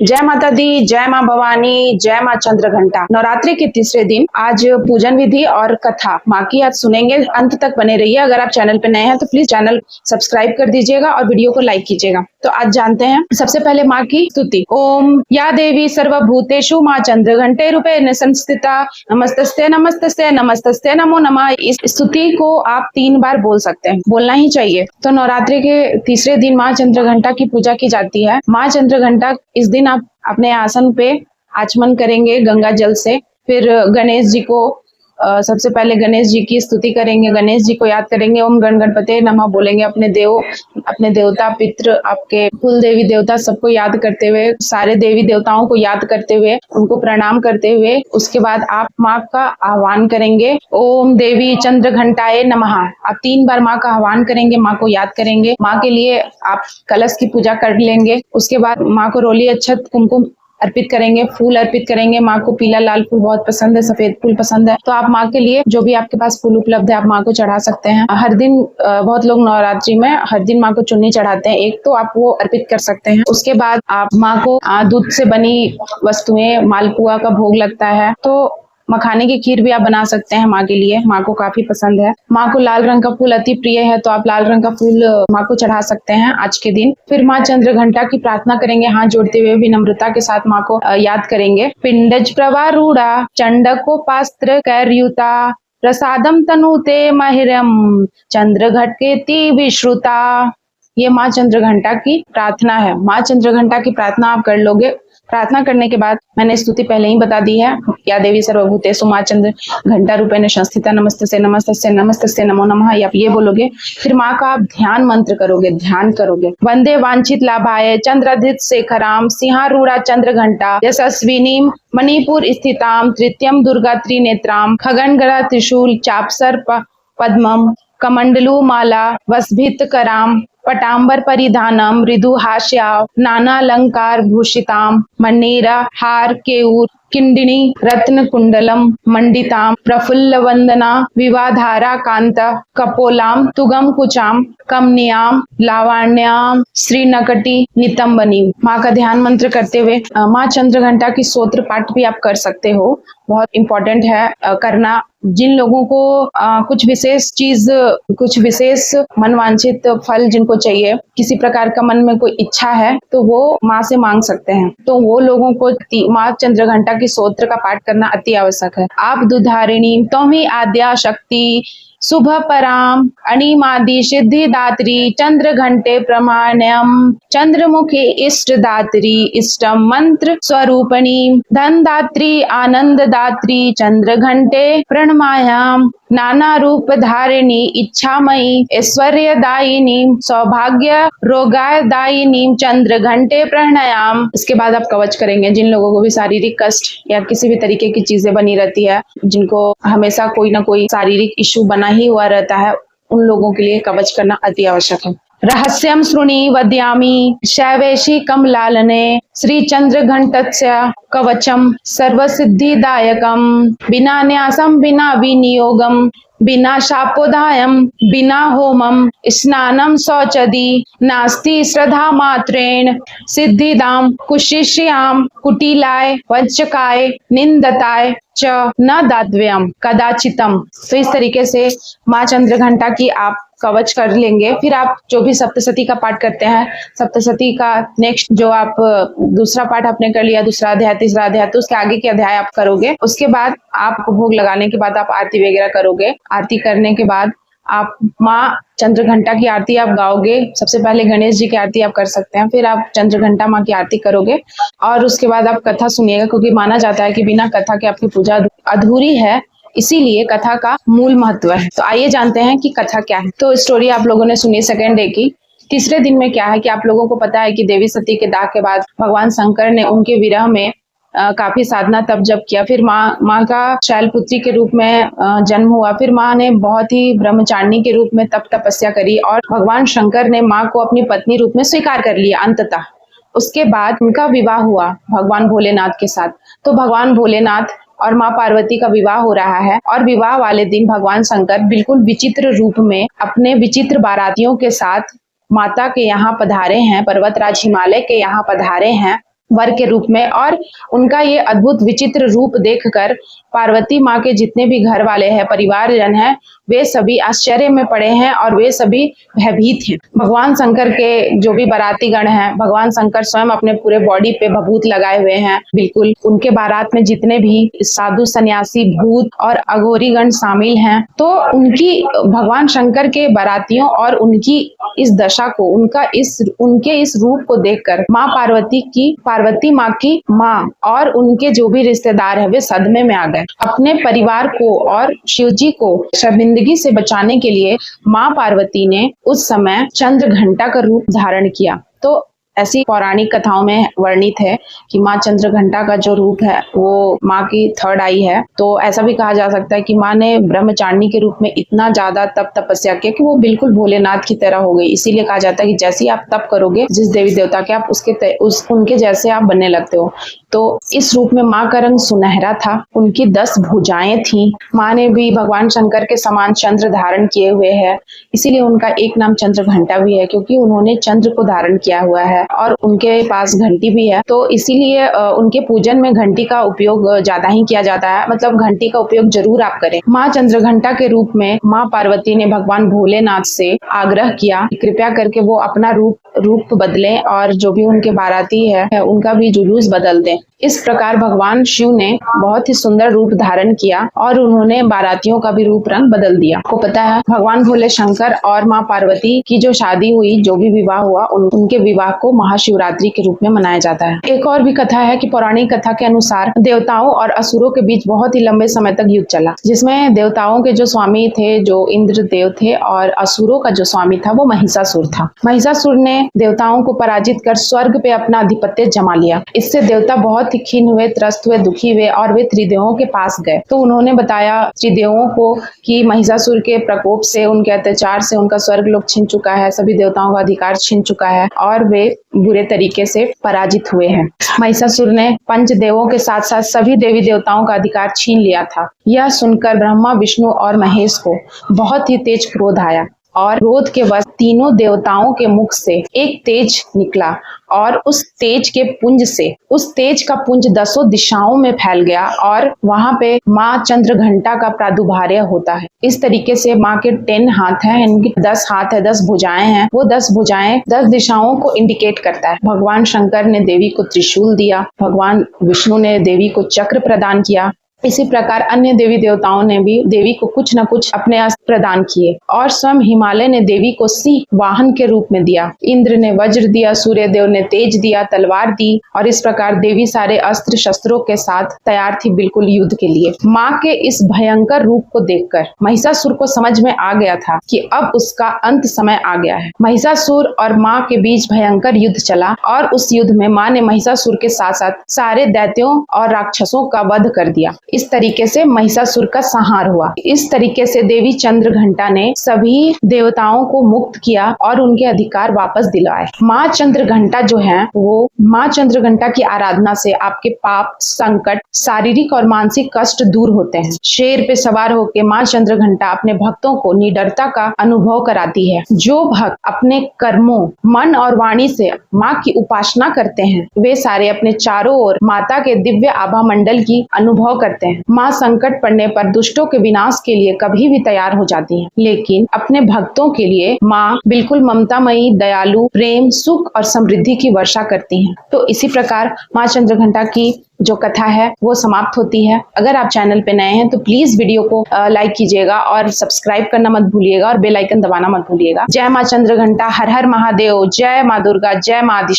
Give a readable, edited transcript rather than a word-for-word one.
जय माता दी, जय माँ भवानी, जय माँ चंद्रघंटा। नवरात्रि के तीसरे दिन आज पूजन विधि और कथा माँ की आज सुनेंगे। अंत तक बने रहिए। अगर आप चैनल पे नए हैं तो प्लीज चैनल सब्सक्राइब कर दीजिएगा और वीडियो को लाइक कीजिएगा। तो आज जानते हैं सबसे पहले माँ की स्तुति। ओम या देवी सर्वभूतेषु माँ चंद्रघंटे रूपेण संस्थिता नमस्तस्ते नमस्तस्ते नमस्तस्ते नमो नमः। इस स्तुति को आप 3 बार बोल सकते हैं, बोलना ही चाहिए। तो नवरात्रि के तीसरे दिन माँ चंद्रघंटा की पूजा की जाती है। माँ चंद्रघंटा इस दिन आप अपने आसन पे आचमन करेंगे गंगा जल से। फिर गणेश जी को सबसे पहले गणेश जी की स्तुति करेंगे, गणेश जी को याद करेंगे। ओम गण गणपते नमः बोलेंगे। अपने देवता पितृ, आपके कुल देवी देवता सबको याद करते हुए, सारे देवी देवताओं को याद करते हुए, उनको प्रणाम करते हुए उसके बाद आप माँ का आह्वान करेंगे। ओम देवी चंद्रघंटाए नमः। आप 3 बार माँ का आह्वान करेंगे, माँ को याद करेंगे। माँ के लिए आप कलश की पूजा कर लेंगे। उसके बाद माँ को रोली अक्षत कुमकुम अर्पित करेंगे, फूल अर्पित करेंगे। माँ को पीला लाल फूल बहुत पसंद है, सफेद फूल पसंद है, तो आप माँ के लिए जो भी आपके पास फूल उपलब्ध है आप माँ को चढ़ा सकते हैं। हर दिन बहुत लोग नवरात्रि में हर दिन माँ को चुन्नी चढ़ाते हैं, एक तो आप वो अर्पित कर सकते हैं। उसके बाद आप माँ को दूध से बनी वस्तुएं, मालपुआ का भोग लगता है तो मखाने की खीर भी आप बना सकते हैं माँ के लिए, माँ को काफी पसंद है। माँ को लाल रंग का फूल अति प्रिय है तो आप लाल रंग का फूल माँ को चढ़ा सकते हैं आज के दिन। फिर माँ चंद्रघंटा की प्रार्थना करेंगे, हाथ जोड़ते हुए विनम्रता के साथ माँ को याद करेंगे। पिंडज प्रवारूढ़ा चंडकोपास्त्र कैर्युता प्रसादम तनुते महिरम चंद्रघटकेति विश्रुता। ये माँ चंद्रघंटा की प्रार्थना है। माँ चंद्रघंटा की प्रार्थना आप कर लोगे। प्रार्थना करने के बाद मैंने स्तुति पहले ही बता दी है। या देवी सर्वभूतेषु माँ चंद्रघंटा रूपेण संस्थिता नमस्तस्ते नमस्तस्ते नमस्तस्ते नमो नमः, आप ये बोलोगे। फिर माँ का आप ध्यान मंत्र करोगे, ध्यान करोगे। वंदे वांछित लाभाय चंद्राधित शेखराम सिंहारूढ़ा चंद्रघंटा यशस्विनीम मणिपुर स्थिताम तृतीयम दुर्गा त्रिनेत्राम खगनगढ़ा त्रिशूल चापसर पद्मम कमंडलू माला वसभित कराम पटांबर परिधानम मृदुहास्या नानालंकार भूषिताम मन्नेरा हार केयूर किंडिनी रत्न कुंडलम मंडिताम प्रफुल्ल वंदना विवाधारा कांत कपोलाम तुगम कुचाम कमनियाम लावण्याम श्रीनकटी नितंबनी। माँ का ध्यान मंत्र करते हुए माँ चंद्रघंटा की स्तोत्र पाठ भी आप कर सकते हो, बहुत इंपॉर्टेंट है करना। जिन लोगों को कुछ विशेष मनवांछित फल जिनको चाहिए, किसी प्रकार का मन में कोई इच्छा है तो वो माँ से मांग सकते हैं। तो वो लोगों को माँ चंद्रघंटा की स्तोत्र का पाठ करना अति आवश्यक है। आप दुधारिणी तौमी आद्या शक्ति शुभ पराम अणिमादि सिद्धिदात्री चंद्रघंटे प्रमाण्यम चंद्रमुखी इष्ट दात्री इष्टम मंत्र स्वरूपणी धनदात्री आनंददात्री चंद्रघंटे प्रणमायाम नाना रूप धारिणी इच्छामयी ऐश्वर्यदायिनी सौभाग्य रोगादायिनी चंद्रघंटे प्रणयाम। इसके बाद आप कवच करेंगे। जिन लोगों को भी शारीरिक कष्ट या किसी भी तरीके की चीजें बनी रहती है, जिनको हमेशा कोई ना कोई शारीरिक इश्यू बना ही हुआ रहता है, उन लोगों के लिए कवच करना अति आवश्यक है। रहस्यम श्रुणी वद्यामी शैवेशी कमलालने श्री चंद्रघंटस्य कवचम सर्वसिद्धिदायकम बिना न्यासम बिना विनियोगम बिना शापोदायम बिना होमम स्नानम शौचदी नास्ति श्रद्धा मात्रेण सिद्धिदाम कुशिष्याम कुटिलाय वज्रकाय निंदताय च न दातव्यम कदाचितम। तो इस तरीके से माँ चंद्रघंटा की आप कवच कर लेंगे। फिर आप जो भी सप्तशती का पाठ करते हैं, सप्तशती का नेक्स्ट जो आप दूसरा पाठ आपने कर लिया, दूसरा अध्याय तीसरा अध्याय, तो उसके आगे के अध्याय आप करोगे। उसके बाद आप भोग लगाने के बाद आप आरती वगैरह करोगे। आरती करने के बाद आप माँ चंद्रघंटा की आरती आप गाओगे। सबसे पहले गणेश जी की आरती आप कर सकते हैं, फिर आप चंद्रघंटा माँ की आरती करोगे और उसके बाद आप कथा सुनिएगा, क्योंकि माना जाता है कि बिना कथा के आपकी पूजा अधूरी है, इसीलिए कथा का मूल महत्व है। तो आइए जानते हैं कि कथा क्या है। तो स्टोरी आप लोगों ने सुनी सेकेंड डे की। तीसरे दिन में क्या है कि आप लोगों को पता है कि देवी सती के दाह के बाद भगवान शंकर ने उनके विरह में काफी साधना तप जप किया। फिर माँ का शैलपुत्री के रूप में जन्म हुआ। फिर माँ ने बहुत ही ब्रह्मचारिणी के रूप में तपस्या करी और भगवान शंकर ने माँ को अपनी पत्नी रूप में स्वीकार कर लिया अंततः। उसके बाद उनका विवाह हुआ भगवान भोलेनाथ के साथ। तो भगवान भोलेनाथ और माँ पार्वती का विवाह हो रहा है और विवाह वाले दिन भगवान शंकर बिल्कुल विचित्र रूप में अपने विचित्र बारातियों के साथ माता के यहाँ पधारे हैं, पर्वतराज हिमालय के यहाँ पधारे हैं वर के रूप में। और उनका ये अद्भुत विचित्र रूप देखकर पार्वती माँ के जितने भी घर वाले हैं, परिवारजन हैं, वे सभी आश्चर्य में पड़े हैं और वे सभी भयभीत हैं। भगवान शंकर के जो भी बाराती गण हैं, भगवान शंकर स्वयं अपने पूरे बॉडी पे भभूत लगाए हुए हैं। बिल्कुल उनके बारात में जितने भी साधु सन्यासी, भूत और अघोरी गण शामिल हैं, तो उनकी भगवान शंकर के बारातियों और उनकी इस दशा को, उनके इस रूप को देखकर पार्वती माँ की माँ और उनके जो भी रिश्तेदार हैं, वे सदमे में आ गए। अपने परिवार को और शिव जी को शर्मिंदगी से बचाने के लिए माँ पार्वती ने उस समय चंद्र घंटा का रूप धारण किया। तो ऐसी पौराणिक कथाओं में वर्णित है कि माँ चंद्र घंटा का जो रूप है वो माँ की थर्ड आई है। तो ऐसा भी कहा जा सकता है कि माँ ने ब्रह्मचारिणी के रूप में इतना ज्यादा तप तपस्या किया कि वो बिल्कुल भोलेनाथ की तरह हो गई। इसीलिए कहा जाता है कि जैसे ही आप तप करोगे जिस देवी देवता के, आप उनके जैसे आप बनने लगते हो। तो इस रूप में माँ का रंग सुनहरा था, उनकी 10 भुजाएं थी। माँ ने भी भगवान शंकर के समान चंद्र धारण किए हुए है, इसीलिए उनका एक नाम चंद्र घंटा भी है, क्योंकि उन्होंने चंद्र को धारण किया हुआ है और उनके पास घंटी भी है। तो इसीलिए उनके पूजन में घंटी का उपयोग ज्यादा ही किया जाता है, मतलब घंटी का उपयोग जरूर आप करें। माँ चंद्र घंटा के रूप में माँ पार्वती ने भगवान भोलेनाथ से आग्रह किया, कृपया करके वो अपना रूप बदलें और जो भी उनके बाराती है उनका भी जुलूस बदल दें। इस प्रकार भगवान शिव ने बहुत ही सुंदर रूप धारण किया और उन्होंने बारातियों का भी रूप रंग बदल दिया। आपको पता है भगवान भोले शंकर और माँ पार्वती की जो शादी हुई, जो भी विवाह हुआ, उनके विवाह को महाशिवरात्रि के रूप में मनाया जाता है। एक और भी कथा है कि पौराणिक कथा के अनुसार देवताओं और असुरों के बीच बहुत ही लंबे समय तक युद्ध चला, जिसमें देवताओं के जो स्वामी थे, जो इंद्र देव थे, और असुरों का जो स्वामी था वो महिषासुर था। महिषासुर ने देवताओं को पराजित कर स्वर्ग पे अपना आधिपत्य जमा लिया। इससे देवता बहुत ही खिन्न हुए, त्रस्त हुए, दुखी हुए और वे त्रिदेवों के पास गए। तो उन्होंने बताया त्रिदेवों को कि महिषासुर के प्रकोप से, उनके अत्याचार से उनका स्वर्ग लोक छिन चुका है, सभी देवताओं का अधिकार छिन चुका है और वे बुरे तरीके से पराजित हुए हैं। महिषासुर ने पंचदेवों के साथ साथ सभी देवी देवताओं का अधिकार छीन लिया था। यह सुनकर ब्रह्मा, विष्णु और महेश को बहुत ही तेज क्रोध आया और क्रोध के वश तीनों देवताओं के मुख से एक तेज निकला और उस तेज का पुंज 10 दिशाओं में फैल गया और वहां पे माँ चंद्र घंटा का प्रादुर्भाव होता है। इस तरीके से माँ के 10 हाथ हैं, इनकी 10 हाथ है, 10 भुजाएं हैं। वो 10 भुजाएं 10 दिशाओं को इंडिकेट करता है। भगवान शंकर ने देवी को त्रिशूल दिया, भगवान विष्णु ने देवी को चक्र प्रदान किया। इसी प्रकार अन्य देवी देवताओं ने भी देवी को कुछ न कुछ अपने अस्त्र प्रदान किए और स्वयं हिमालय ने देवी को सिंह वाहन के रूप में दिया। इंद्र ने वज्र दिया, सूर्य देव ने तेज दिया, तलवार दी और इस प्रकार देवी सारे अस्त्र शस्त्रों के साथ तैयार थी बिल्कुल युद्ध के लिए। माँ के इस भयंकर रूप को देखकर महिषासुर को समझ में आ गया था कि अब उसका अंत समय आ गया है। महिषासुर और माँ के बीच भयंकर युद्ध चला और उस युद्ध में माँ ने महिषासुर के साथ साथ सारे दैत्यों और राक्षसों का वध कर दिया। इस तरीके से महिषासुर का संहार हुआ। इस तरीके से देवी चंद्र घंटा ने सभी देवताओं को मुक्त किया और उनके अधिकार वापस दिलवाए। माँ चंद्र घंटा जो है वो माँ चंद्र घंटा की आराधना से आपके पाप, संकट, शारीरिक और मानसिक कष्ट दूर होते हैं। शेर पे सवार होकर माँ चंद्र घंटा अपने भक्तों को निडरता का अनुभव कराती है। जो भक्त अपने कर्मों, मन और वाणी से माँ की उपासना करते हैं वे सारे अपने चारों ओर माता के दिव्य आभा मंडल की अनुभव करते हैं। माँ संकट पड़ने पर दुष्टों के विनाश के लिए कभी भी तैयार हो जाती है, लेकिन अपने भक्तों के लिए माँ बिल्कुल ममतामयी, दयालु, प्रेम, सुख और समृद्धि की वर्षा करती हैं। तो इसी प्रकार माँ चंद्रघंटा की जो कथा है वो समाप्त होती है। अगर आप चैनल पे नए हैं तो प्लीज वीडियो को लाइक कीजिएगा और सब्सक्राइब करना मत भूलिएगा और बेल आइकन दबाना मत भूलिएगा। जय माँ चंद्रघंटा, हर हर महादेव, जय माँ दुर्गा, जय माँ आदि